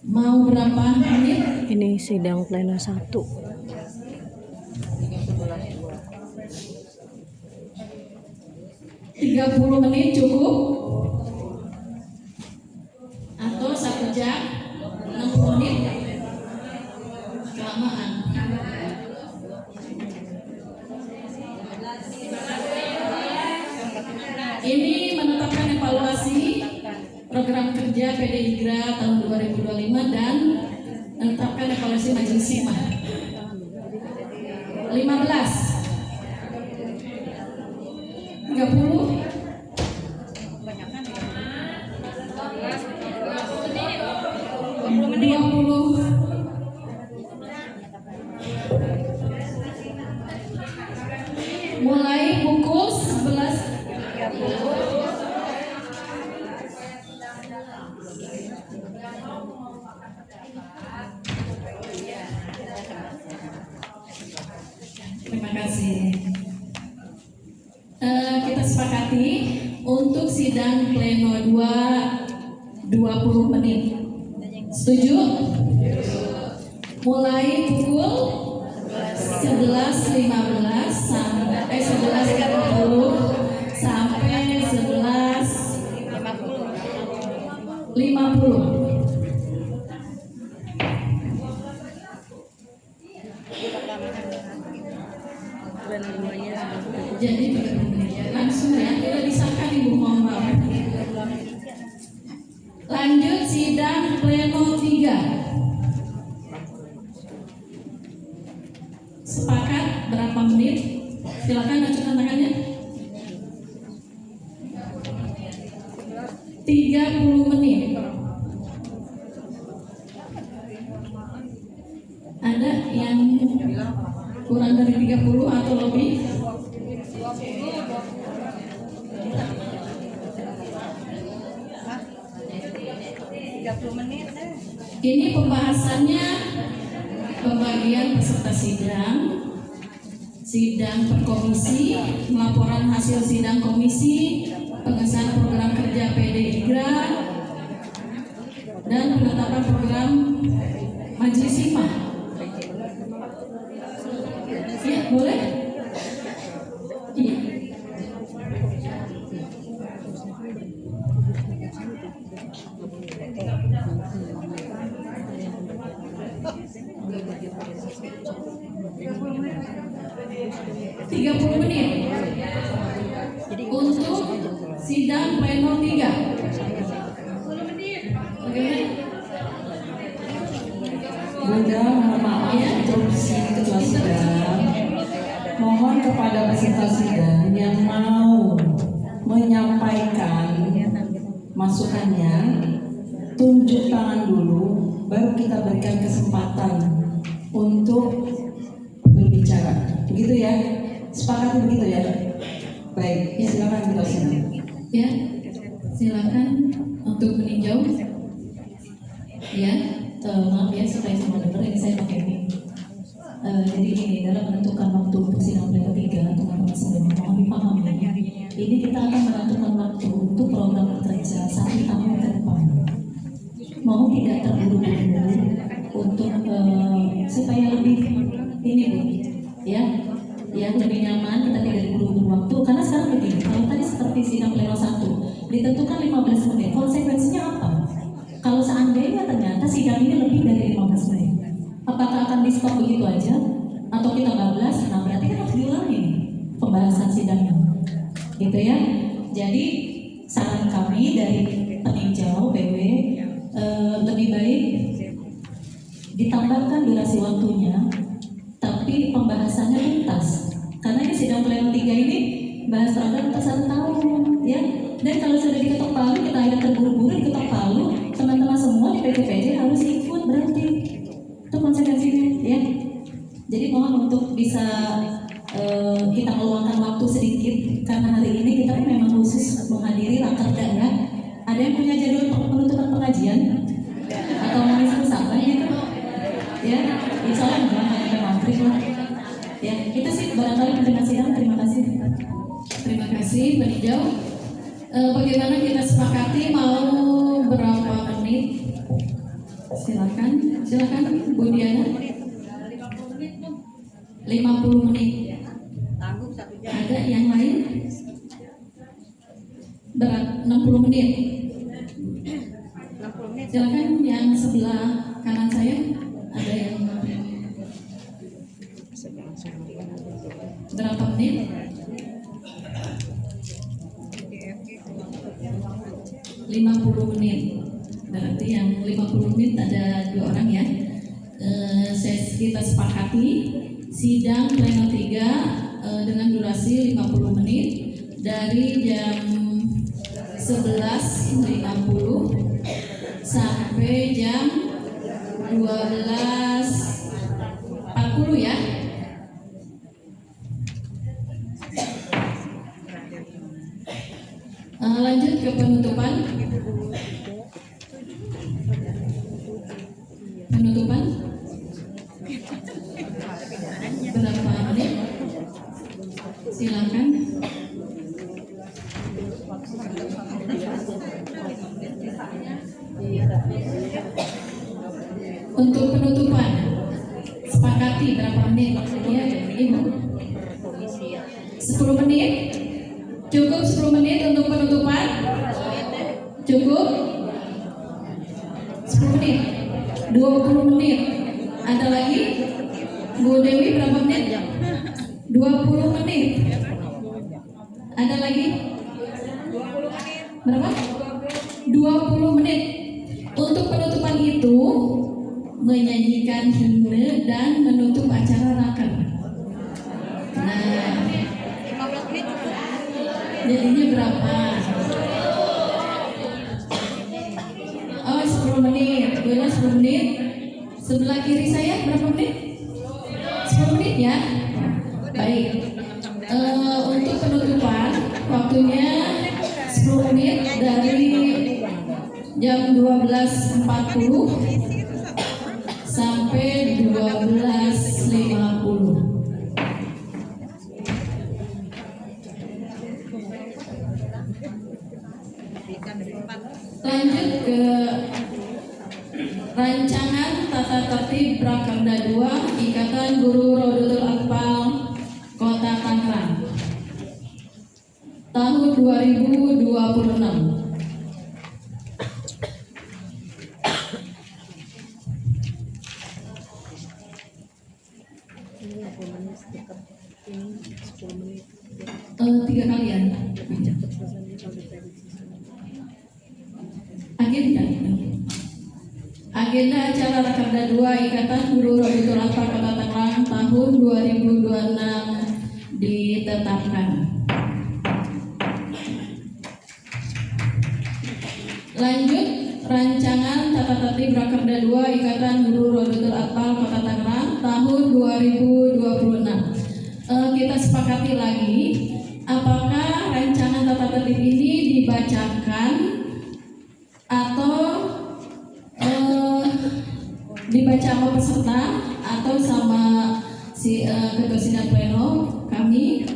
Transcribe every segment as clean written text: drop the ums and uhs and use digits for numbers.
Mau berapa menit? Ini sidang pleno 1. 30 menit cukup? Atau 1 jam? 60 menit? Kelamaan. Ini menetapkan evaluasi program kerja PD IGRA tahun 2025 dan menetapkan evaluasi Majelis Hikmah. 15 30 20 mulai pukul 11.30. Terima kasih. Kita sepakati untuk sidang pleno 20 menit. Setuju? Mulai pukul 11.15 sampai 11.30 sampai 11.50. Jadi langsung ya, tidak disahkan Ibu, mohon maaf. Lanjut sidang pleno 3. Sepakat berapa menit? Silakan ajukan tangannya. 30 menit. Ada yang kurang dari 30 atau lebih? Ini pembahasannya pembagian peserta sidang, sidang per komisi, laporan hasil sidang komisi, pengesahan program kerja PD IGRA, dan penetapan program Majelis Hikmah. Ya, boleh? Iya. Tiga 30 menit untuk sidang pleno 3. Bunda, mohon maaf interupsi ketua sidang. Mohon kepada peserta sidang yang mau menyampaikan masukannya, tunjuk tangan dulu, baru kita berikan kesempatan untuk berbicara. Begitu ya? Sepakat begitu ya? Baik, silakan ketua sidang. Ya, silakan untuk meninjau. Ya, maaf ya supaya semua dengar, ini saya pakai mic. Jadi ini dalam menentukan waktu untuk sidang pleno 3, teman-teman semua mohon dipahami. Ini kita akan menentukan waktu untuk program kerja 1 tahun ke depan. Mohon tidak terburu-buru untuk supaya lebih ini Bu, ya, yang lebih nyaman, kita tidak buru-buru waktu. Karena sekarang begini, kalau tadi seperti sidang pleno 1 ditentukan 15 menit, konsekuensinya apa? Kalau seandainya ternyata sidang ini lebih dari 15 menit, apakah akan di stop begitu aja? Atau kita bablas? Nah berarti kan harus diulangi pembahasan sidangnya, gitu ya. Jadi saran kami dari peninjau PW, lebih baik ditambahkan durasi waktunya, tapi pembahasannya tuntas. Karena ini sidang pleno 3 ini bahas program untuk 1 tahun, ya. Dan kalau sudah diketok palu, kita ada terburu-buru diketok palu, teman-teman semua di PTPJ harus ikut, berarti itu konsekuensinya, ya. Jadi mohon untuk bisa kita meluangkan waktu sedikit, karena hari ini kita memang khusus menghadiri rakerda, ya. Ada yang punya jadwal penutupan pengajian atau mau sampai gitu, ya. Insya Allah enggak ada maghrib lah, ya. Itu sih barangkali menerima sidang. Terima kasih. Terima kasih peninjau. Bagaimana kita sepakati mau berapa menit Silakan Bu Diana. 50 menit. Ada yang lain? Berat 60 menit. Silakan yang sebelah kanan saya. Ada yang berapa menit? Lima 50 menit. Berarti yang 50 menit ada 2 orang ya. Kita sepakati sidang pleno 3 dengan durasi 50 menit dari jam 11.50 sampai jam 12.40 ya. Lanjut ke penutupan. Berapa menit? Silakan. Untuk penutupan, sepakati berapa menit? Ya, Ibu. 10 menit. Cukup 10 menit untuk penutupan? Cukup? 10 menit. 20 menit. Ada lagi? Bu Dewi berapa menit? 20 menit. Ada lagi? Berapa? 20 menit. Untuk penutupan itu menyanyikan himne dan menutup acara raker. Nah, jadinya berapa? Oh, 10 menit. Boleh 10 menit. Sebelah kiri saya berapa menit? 10 menit ya. Baik. Untuk penutupan waktunya 10 menit dari jam 12.40 sampai 12.50. Lanjut ke rancangan tata tertib Prakerda 2 Ikatan Guru Rodotul Atfal Kota Tangerang tahun 2026. Tiga kalian. Agenda acara Rakerda 2 Ikatan Guru Rodotul Atfal Kota Tangerang tahun 2026 ditetapkan. Lanjut rancangan tata tertib Rakerda 2 Ikatan Guru Rodotul Atfal Kota Tangerang tahun 2026. Kita sepakati lagi, apakah rancangan tata tertib ini dibacakan atau dibaca sama peserta atau sama ketua sidang pleno. Kami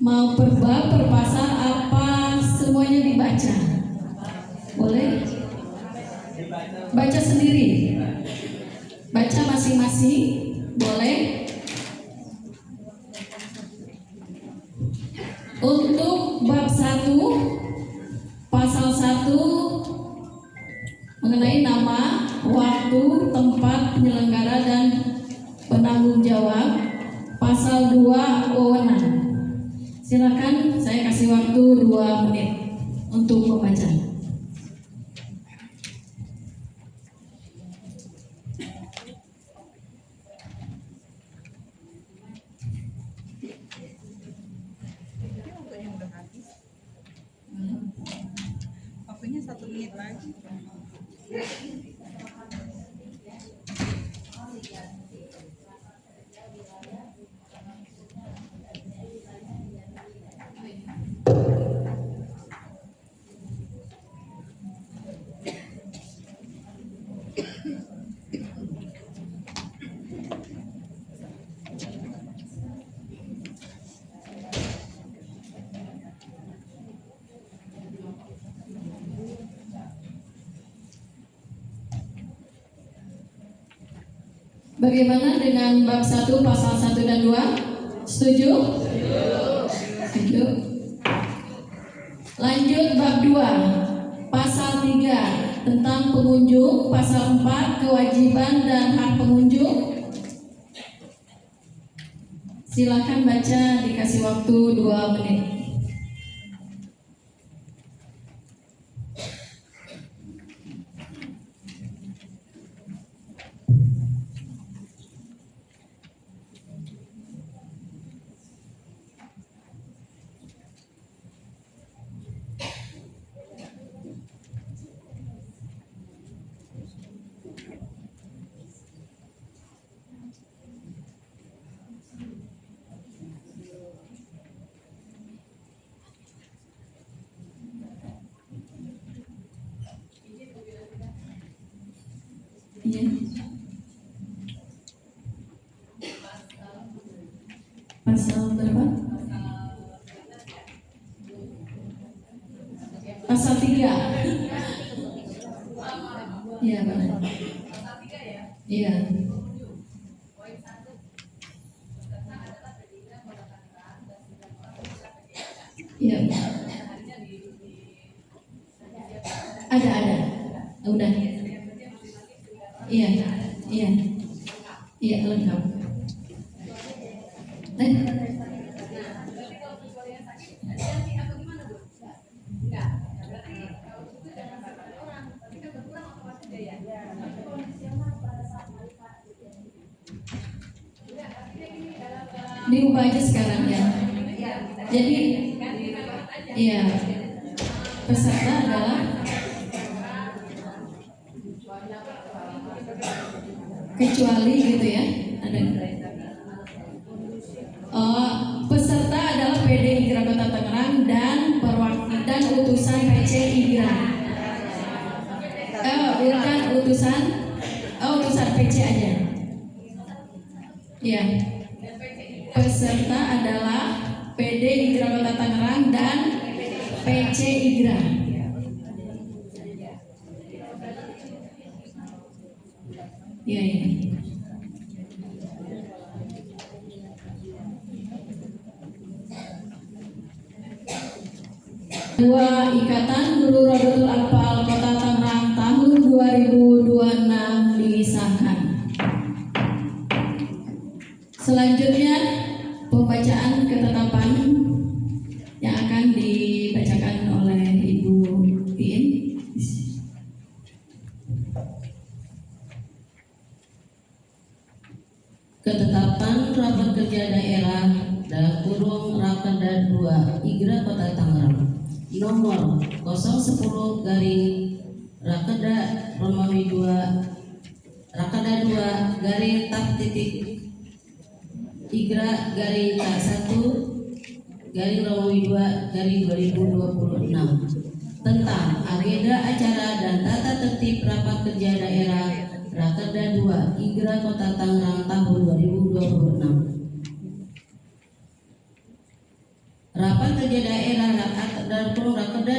mau per bab, per pasal, apa semuanya dibaca? Boleh? Baca sendiri, baca masing-masing, boleh? Untuk bab 1 pasal 1 mengenai nama, waktu, tempat penyelenggara dan penanggung jawab. Pasal 2 wewenang. Silakan, saya kasih waktu 2 menit untuk membaca. Waktunya 1 menit lagi. Bagaimana dengan bab 1 pasal 1 dan 2? Setuju? Setuju. Lanjut bab 2 pasal 3 tentang pengunjung, pasal 4 kewajiban dan hak pengunjung. Silakan baca, dikasih waktu 2 menit. Iya. Pasal berapa? Pasal 3. Iya, benar. Iya. Iya. Ada. Udah. Iya. Iya, lengkap. Diubah aja sekarang ya. Jadi, iya, peserta adalah kecuali gitu ya. Ada. Peserta adalah PD IGRA Kota Tangerang dan perwakilan utusan PC IGRA. Bukan utusan PC aja. Ya. Peserta adalah PD IGRA Kota Tangerang dan PC IGRA. Iya. Dua Ikatan Guru Rodotul Atfal Kota Tangerang tahun 2026 disahkan. Selanjutnya pembacaan ketetapan yang akan dibacakan oleh Ibu Iin. Ketetapan rapat kerja daerah dalam kurung Rakerda 2 IGRA Kota Tangerang nomor 010 garing Rakerda Romawi 2 Rakerda 2 garing tak titik IGRA garing tak 1 garing Romawi 2 garing 2026 tentang agenda acara dan tata tertib rapat kerja daerah Rakerda 2 IGRA Kota Tangerang tahun 2026. Rapat kerja daerah Rakerda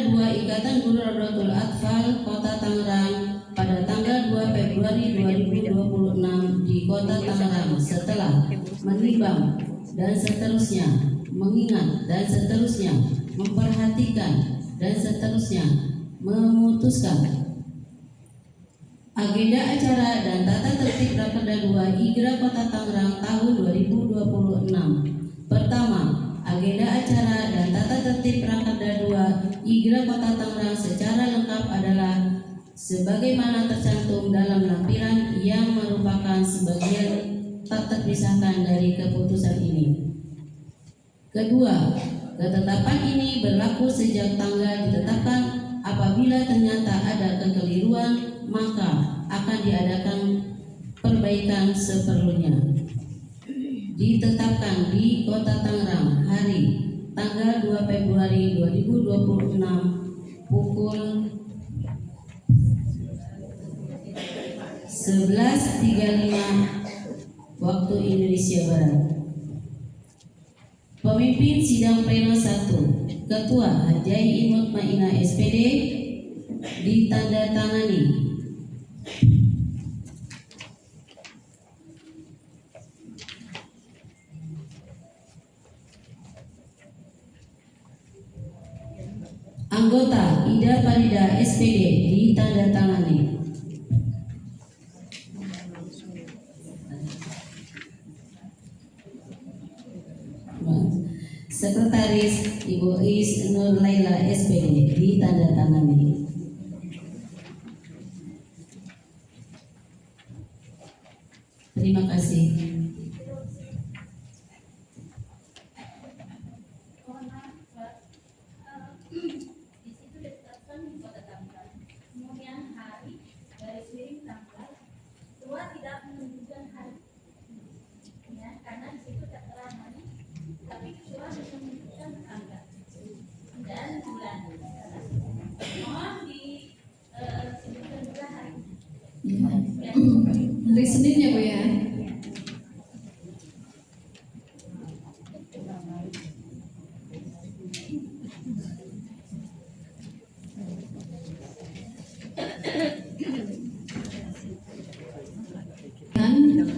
2 Ikatan Guru Rodotul Atfal Kota Tangerang pada tanggal 2 Februari 2026 di Kota Tangerang setelah menimbang dan seterusnya, mengingat dan seterusnya, memperhatikan dan seterusnya, memutuskan agenda acara dan tata tertib Rakerda 2 IGRA Kota Tangerang tahun 2026. Pertama, agenda acara dan tata tertib Rakerda 2 IGRA Kota Tangerang secara lengkap adalah sebagaimana tercantum dalam lampiran yang merupakan sebagian tak terpisahkan dari keputusan ini. Kedua, ketetapan ini berlaku sejak tanggal ditetapkan. Apabila ternyata ada kekeliruan, maka akan diadakan perbaikan seperlunya. Ditetapkan di Kota Tangerang hari tanggal 2 Februari 2026 pukul 11.35 waktu Indonesia Barat. Pemimpin Sidang Pleno 1 Ketua Hajai Imut Maina SPD ditandatangani Anggota Ida Farida SPD ditandatangani. Sekretaris Ibu Is Nur Laila SPD ditandatangani. Terima kasih. Hari Senin ya Bu ya.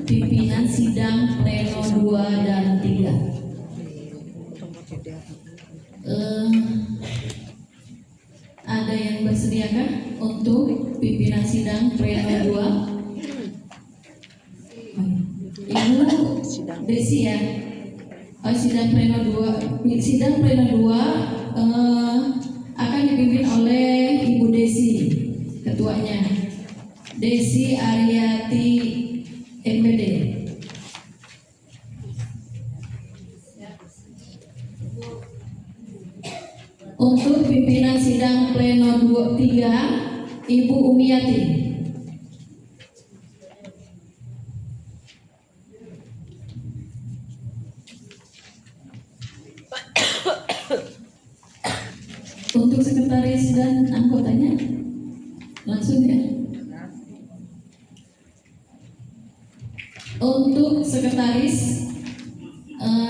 Pimpinan sidang pleno 2 dan 3. Ada yang bersediakah untuk pimpinan sidang pleno 2? Ibu Desi ya. Sidang pleno 2 akan dipimpin oleh Ibu Desi, ketuanya. Desi Aryati MPD. Untuk pimpinan sidang pleno 3 Ibu Umiati. Untuk sekretaris dan anggotanya langsung ya. Untuk sekretaris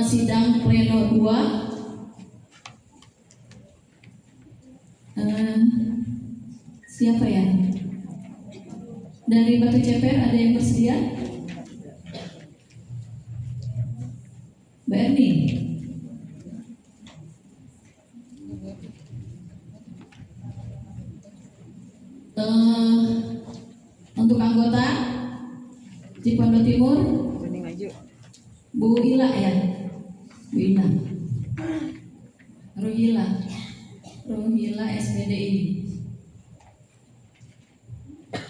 sidang pleno 2 siapa ya? Dari Batu Ceper ada yang bersedia? Mbak Erni. Untuk anggota Cipondo Timur Bu Ila ya, Bu Ila Rohila SPDI.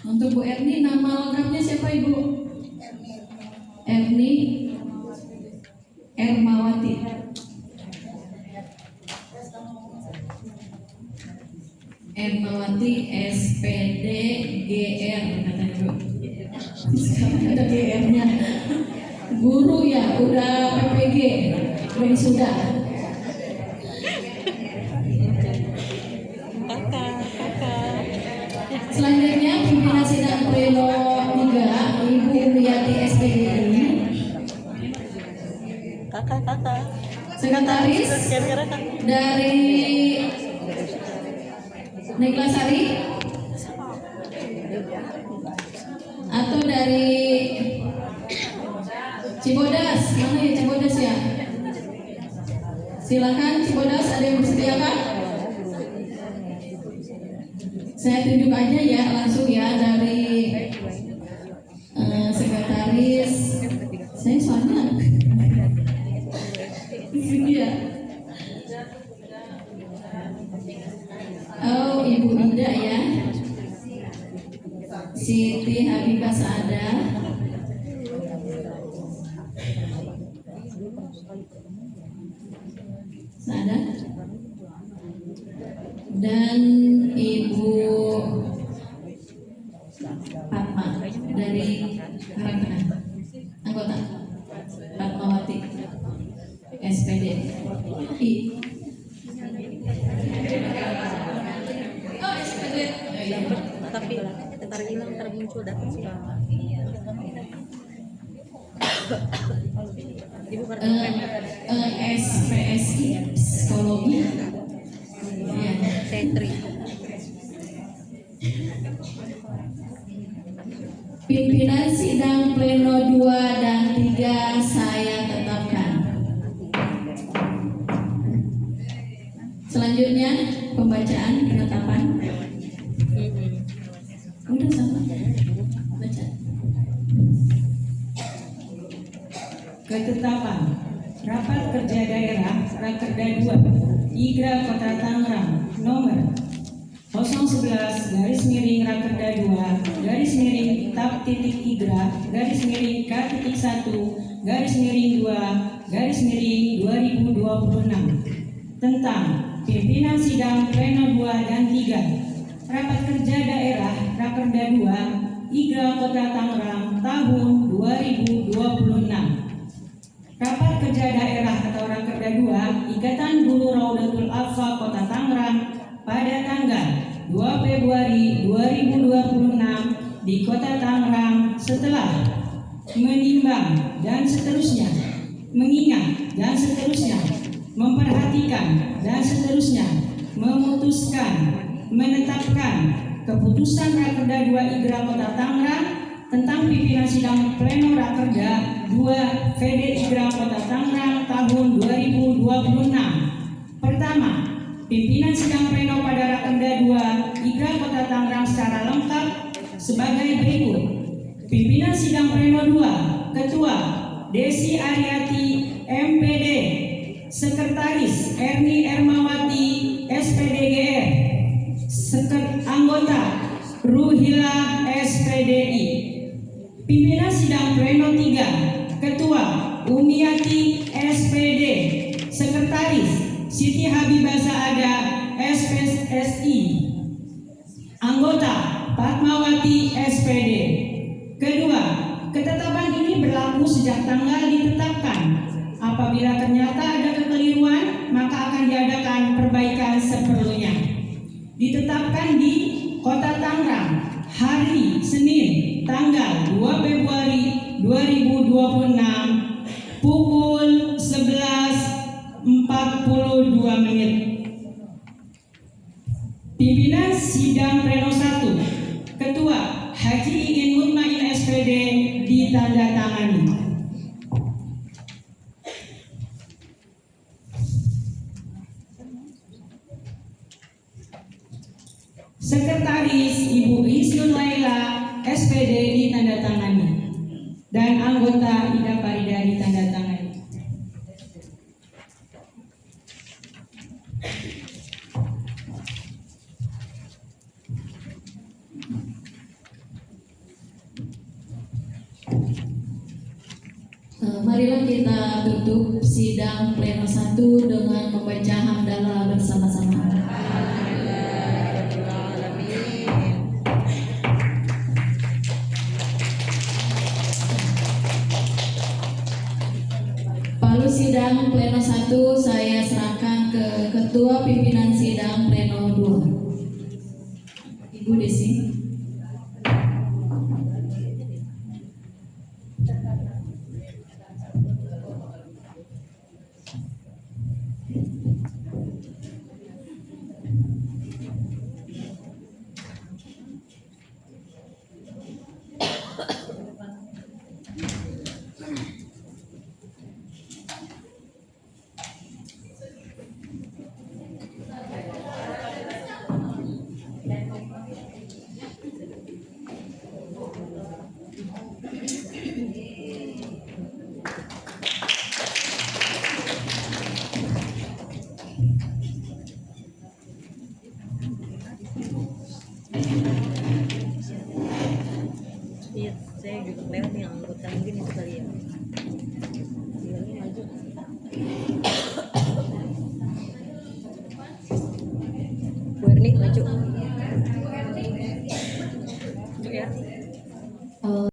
Untuk Bu Erni, nama lengkapnya siapa Ibu? Erni Ermawati. Ermawati SPD GR kata Ibu. Sekarang ada GR-nya. Guru ya, udah PPG, sudah. Selanjutnya pimpinan sidang pleno 3 Ibu Wiyati SPDI. Kakak. Sekretaris dari Neglasari atau dari Cibodas, mana ya Cibodas ya? Silakan Cibodas, ada yang bersedia kan? Saya tunjuk aja ya langsung ya dari sekretaris. Saya soalnya ini ya. Oh, Ibu Ida ya. Siti Habibah Saada. Dan Ibu Fatma dari Karangtengah, anggota Fatmawati SPD. Oh, SPD. Tapi ntar hilang, ntar muncul dapat suka. Ibu SPSI Psikologi. Ya. Setri. Pimpinan sidang pleno 2 dan 3 saya tetapkan. Selanjutnya pembagian pembacaan penetapan. Udah sama. Baca. Ketetapan Rapat Kerja Daerah Rakerda 2 IGRA Kota Tangerang nomor 011/Rakerda 2 tab titik IGRA K-1 2 tentang pimpinan sidang pleno 2 dan 3 Rapat Kerja Daerah Rakerda 2 IGRA Kota Tangerang tahun 2026. Rapat Kerja Daerah atau Rakerda 2 Ikatan Guru Raudatul Atfal Kota Tangerang pada tanggal 2 Februari 2026 di Kota Tangerang setelah menimbang dan seterusnya, mengingat dan seterusnya, memperhatikan dan seterusnya, memutuskan, menetapkan keputusan Rakerda 2 IGRA Kota Tangerang tentang pimpinan sidang pleno Rakerda 2 VD IGRA Kota Tangerang tahun 2026. Pertama, pimpinan sidang pleno pada Rakerda 2 IGRA Kota Tangerang secara lengkap sebagai berikut. Pimpinan sidang pleno 2, Ketua Desi Ariati MPD, Sekretaris Erni Ermawati SPDGR, Anggota Ruhila SPDI. Pimpinan sidang pleno 3, Ketua Umiati SPD, Sekretaris Siti Habibah Saada SPSI, Anggota Fatmawati SPD. Kedua, ketetapan ini berlaku sejak tanggal ditetapkan. Apabila ternyata ada kekeliruan, maka akan diadakan perbaikan seperlunya. Ditetapkan di Kota Tangerang hari Senin tanggal 2 Februari 2026 pukul 11.42. Pimpinan sidang pleno 1, Ketua Haji Iin Mutmain SPD ditandatangani. Sekretaris Ibu Isnur Laila SPD ditandatangani dan anggota Ida Parida ditandatangani. Marilah kita tutup sidang pleno 1 dengan membaca hamdalah bersama-sama. Palu sidang pleno 1 saya serahkan ke Ketua Pimpinan Sidang Pleno 2, Ibu Desi. Iya, saya juga lewat yang anggota mungkin itu kali ya. Bilangnya maju. Bu Erni maju.